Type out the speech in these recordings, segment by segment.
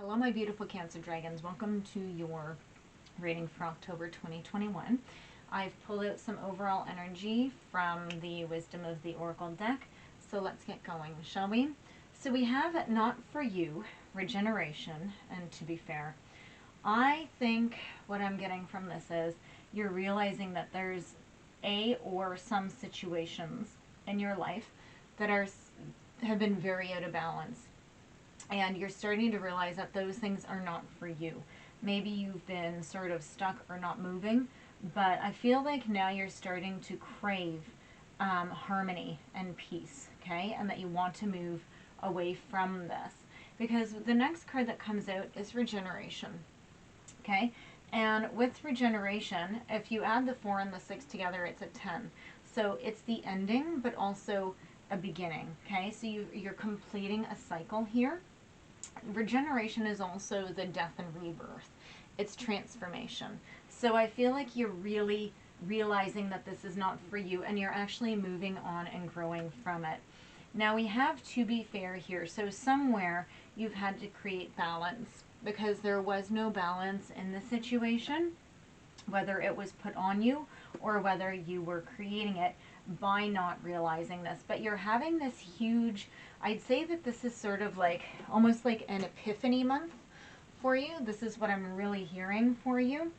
Hello, my beautiful Cancer Dragons. Welcome to your reading for October 2021. I've pulled out some overall energy from the Wisdom of the Oracle deck. So let's get going, shall we? So we have Not For You, Regeneration, and to be fair, I think what I'm getting from this is you're realizing that there's or some situations in your life that have been very out of balance. And you're starting to realize that those things are not for you. Maybe you've been sort of stuck or not moving, but I feel like now you're starting to crave harmony and peace, okay? And that you want to move away from this. Because the next card that comes out is regeneration, okay? And with regeneration, if you add the 4 and the 6 together, it's a 10. So it's the ending, but also a beginning, okay? So you're completing a cycle here. Regeneration is also the death and rebirth. It's transformation. So I feel like you're really realizing that this is not for you and you're actually moving on and growing from it. Now we have to be fair here. So somewhere you've had to create balance because there was no balance in the situation, whether it was put on you or whether you were creating it by not realizing this. But you're having this huge, I'd say that this is sort of like almost like an epiphany month for you. This is what I'm really hearing for you,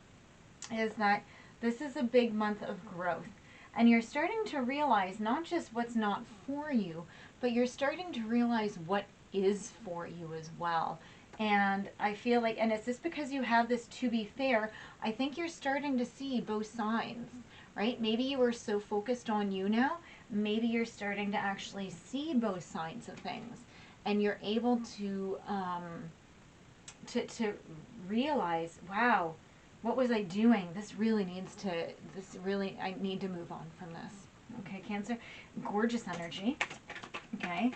is that this is a big month of growth. And you're starting to realize not just what's not for you, but you're starting to realize what is for you as well. And I feel like, and it's just because you have this to be fair, I think you're starting to see both sides, right? Maybe you were so focused on you now, maybe you're starting to actually see both sides of things. And you're able to realize, wow, what was I doing? I need to move on from this. Okay, Cancer, gorgeous energy. Okay,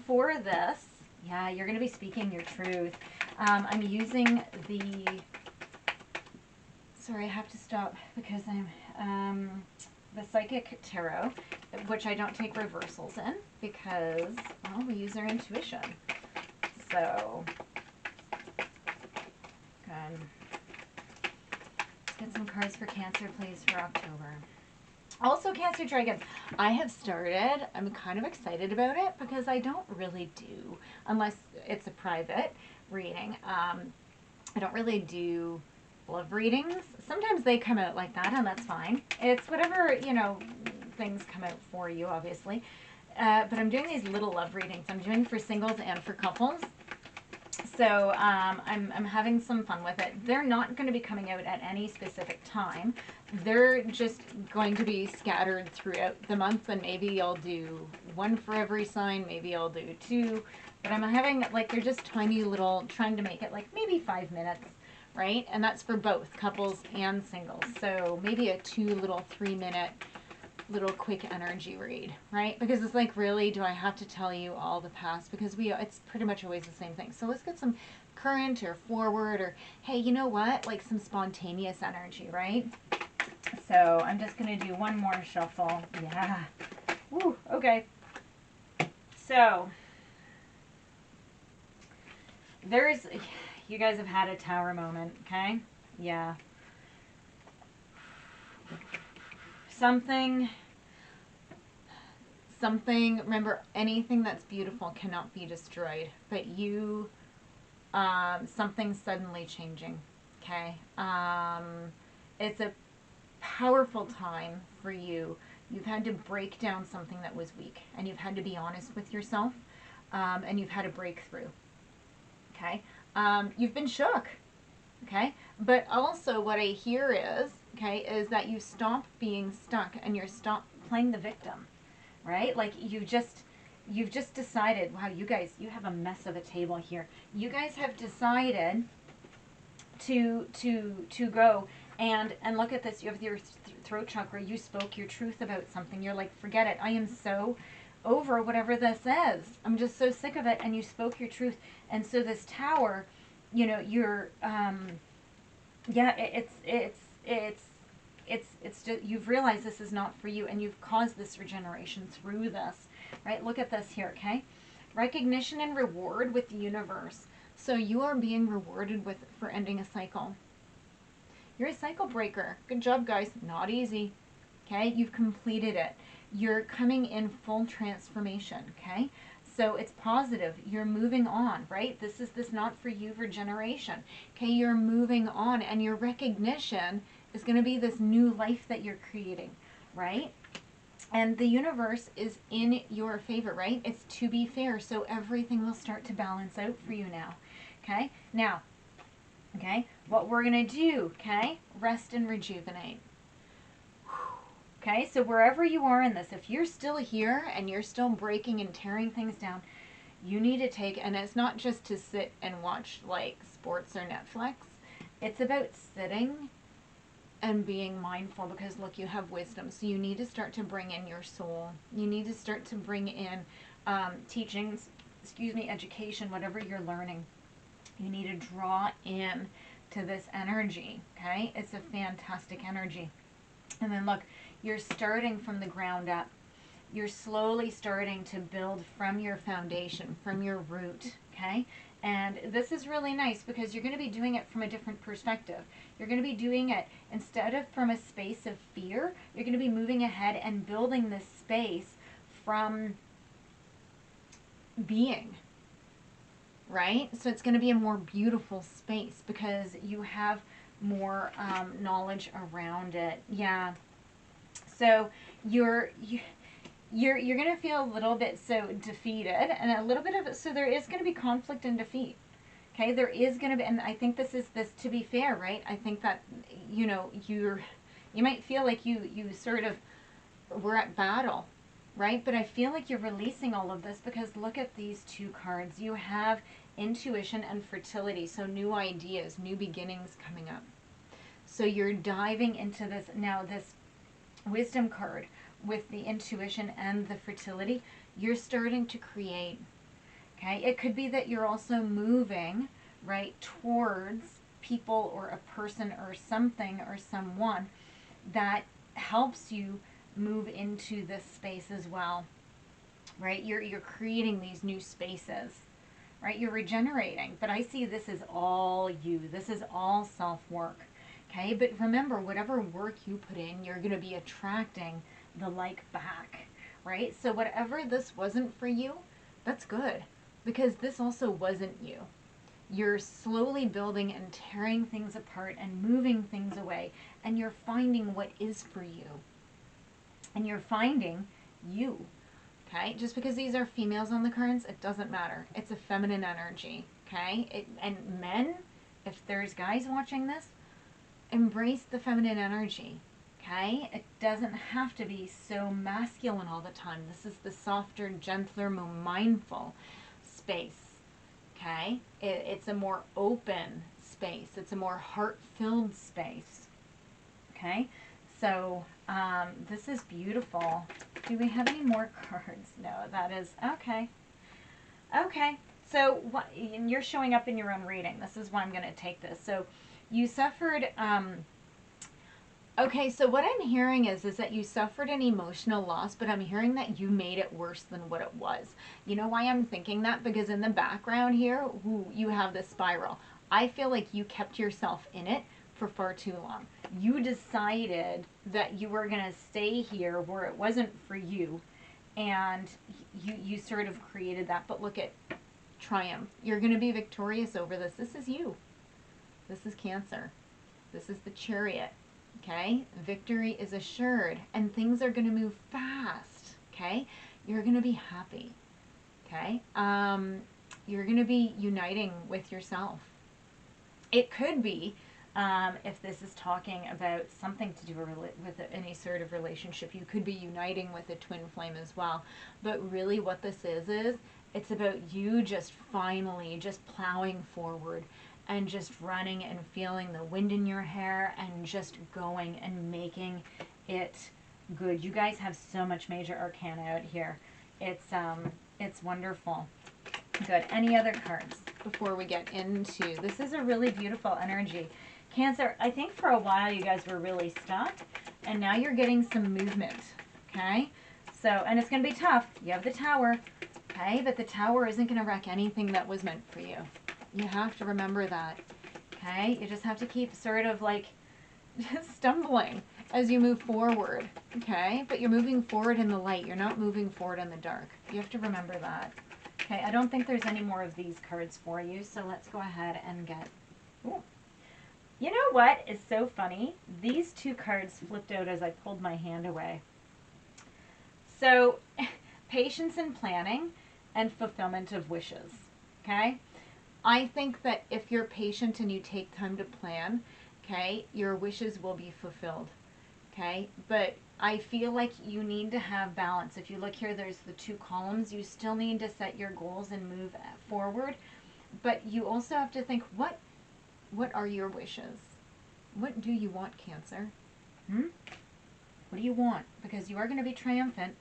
for this, yeah, you're going to be speaking your truth. I'm using sorry, I have to stop because I'm the Psychic Tarot, which I don't take reversals in because, well, we use our intuition. So, good. Let's get some cards for Cancer, please, for October. Also, Cancer Dragons, I have started, I'm kind of excited about it because I don't really do, unless it's a private reading, I don't really do love readings. Sometimes they come out like that and that's fine. It's whatever, you know, things come out for you, obviously. But I'm doing these little love readings. I'm doing for singles and for couples. So I'm having some fun with it. They're not going to be coming out at any specific time. They're just going to be scattered throughout the month, and maybe I'll do one for every sign, maybe I'll do 2. But I'm having, like, they're just tiny little, trying to make it like maybe 5 minutes, right? And that's for both couples and singles. So maybe a 2 little 3-minute little quick energy read, right? Because it's like, really, do I have to tell you all the past? Because it's pretty much always the same thing. So let's get some current or forward, or hey, you know what? Like some spontaneous energy, right? So I'm just going to do one more shuffle. Yeah. Woo, okay. So you guys have had a tower moment, okay? Yeah. Something, remember, anything that's beautiful cannot be destroyed, but you, something suddenly changing, okay? It's a powerful time for you. You've had to break down something that was weak, and you've had to be honest with yourself, and you've had a breakthrough, okay? You've been shook, okay? But also what I hear is, okay, is that you stop being stuck and you're stop playing the victim, right? Like you've just decided, wow, you guys, you have a mess of a table here. You guys have decided to go and look at this. You have your throat chakra. You spoke your truth about something. You're like, forget it. I am so over whatever this is. I'm just so sick of it. And you spoke your truth. And so this tower, you know, you're, yeah, it's just, you've realized this is not for you, and you've caused this regeneration through this, right? Look at this here, okay? Recognition and reward with the universe. So you are being rewarded for ending a cycle. You're a cycle breaker. Good job, guys. Not easy. Okay, you've completed it. You're coming in full transformation. Okay, so it's positive. You're moving on, right? This is this not for you regeneration. Okay, you're moving on, and your recognition is going to be this new life that you're creating, right? And the universe is in your favor, right? It's to be fair, so everything will start to balance out for you now. Okay, now, okay, what we're going to do, okay, rest and rejuvenate. Okay, so wherever you are in this, if you're still here and you're still breaking and tearing things down, you need to take, and it's not just to sit and watch like sports or Netflix, it's about sitting and being mindful, because look, you have wisdom, so you need to start to bring in your soul. You need to start to bring in teachings, education, whatever you're learning. You need to draw in to this energy, okay? It's a fantastic energy. And then look, you're starting from the ground up. You're slowly starting to build from your foundation, from your root, okay? And this is really nice because you're going to be doing it from a different perspective. You're going to be doing it instead of from a space of fear, you're going to be moving ahead and building this space from being, right? So it's going to be a more beautiful space because you have more knowledge around it. Yeah. So you're going to feel a little bit so defeated, and a little bit of it. So there is going to be conflict and defeat. Okay, there is going to be, and I think this to be fair, right? I think that, you know, you might feel like you sort of were at battle, right? But I feel like you're releasing all of this because look at these two cards. You have intuition and fertility, so new ideas, new beginnings coming up. So you're diving into this now, this wisdom card with the intuition and the fertility, you're starting to create. Okay, it could be that you're also moving right towards people or a person or something or someone that helps you move into this space as well, right? You're creating these new spaces, right? You're regenerating, but I see this is all you. This is all self-work, okay? But remember, whatever work you put in, you're going to be attracting the like back, right? So whatever this wasn't for you, that's good, because this also wasn't you. You're slowly building and tearing things apart and moving things away, and you're finding what is for you. And you're finding you, okay? Just because these are females on the cards, it doesn't matter. It's a feminine energy, okay? And men, if there's guys watching this, embrace the feminine energy, okay? It doesn't have to be so masculine all the time. This is the softer, gentler, more mindful space, okay? It's a more open space. It's a more heart-filled space, okay? So this is beautiful. Do we have any more cards? No, that is, okay. Okay, so and you're showing up in your own reading. This is why I'm going to take this. So you suffered, okay, so what I'm hearing is that you suffered an emotional loss, but I'm hearing that you made it worse than what it was. You know why I'm thinking that? Because in the background here, you have this spiral. I feel like you kept yourself in it for far too long. You decided that you were going to stay here where it wasn't for you, and you sort of created that. But look at triumph. You're going to be victorious over this. This is you. This is Cancer. This is the Chariot. Okay? Victory is assured, and things are going to move fast. Okay? You're going to be happy. Okay? You're going to be uniting with yourself. It could be, if this is talking about something to do with any sort of relationship, you could be uniting with a twin flame as well. But really what this is it's about you just finally just plowing forward and just running and feeling the wind in your hair and just going and making it good. You guys have so much major arcana out here. It's wonderful. Good. Any other cards before we get into, this is a really beautiful energy. Cancer, I think for a while you guys were really stuck, and now you're getting some movement, okay? So, and it's going to be tough. You have the Tower, okay? But the Tower isn't going to wreck anything that was meant for you. You have to remember that. Okay? You just have to keep sort of like stumbling as you move forward. Okay? But you're moving forward in the light. You're not moving forward in the dark. You have to remember that. Okay, I don't think there's any more of these cards for you, so let's go ahead and get... Ooh. You know what is so funny? These two cards flipped out as I pulled my hand away. So, patience and planning and fulfillment of wishes, okay? I think that if you're patient and you take time to plan, okay, your wishes will be fulfilled, okay? But I feel like you need to have balance. If you look here, there's the two columns. You still need to set your goals and move forward, but you also have to think, what are your wishes? What do you want, Cancer? What do you want? Because you are going to be triumphant,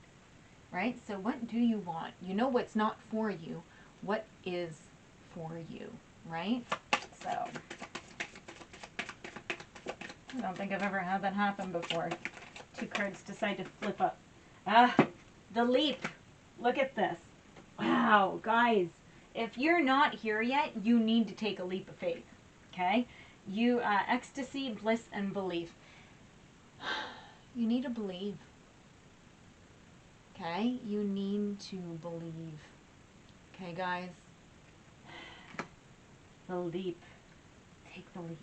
right? So what do you want? You know what's not for you. What is for you, right? So, I don't think I've ever had that happen before. Two cards decide to flip up. The leap. Look at this. Wow, guys. If you're not here yet, you need to take a leap of faith, okay? You, ecstasy, bliss, and belief. You need to believe. Okay? You need to believe. Okay, guys? The leap. Take the leap.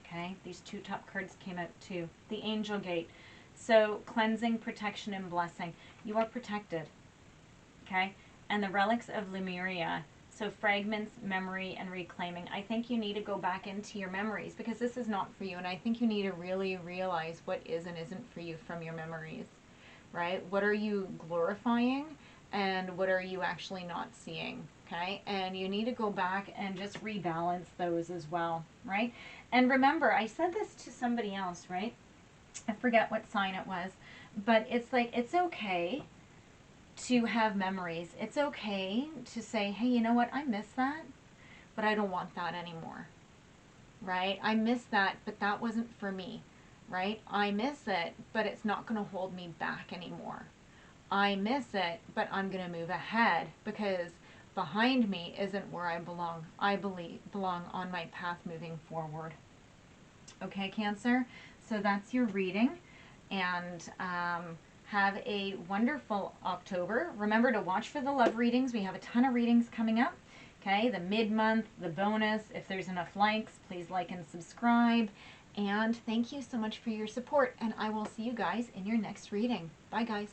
Okay? These two top cards came out too. The Angel Gate. So, cleansing, protection, and blessing. You are protected. Okay? And the relics of Lemuria. So fragments, memory, and reclaiming. I think you need to go back into your memories because this is not for you. And I think you need to really realize what is and isn't for you from your memories, right? What are you glorifying and what are you actually not seeing, okay? And you need to go back and just rebalance those as well, right? And remember, I said this to somebody else, right? I forget what sign it was, but it's like, it's okay to have memories. It's okay to say, hey, you know what? I miss that, but I don't want that anymore, right? I miss that, but that wasn't for me, right? I miss it, but it's not going to hold me back anymore. I miss it, but I'm going to move ahead because behind me isn't where I belong. I belong on my path moving forward. Okay, Cancer? So that's your reading. And have a wonderful October. Remember to watch for the love readings. We have a ton of readings coming up. Okay, the mid-month, the bonus. If there's enough likes, please like and subscribe. And thank you so much for your support. And I will see you guys in your next reading. Bye, guys.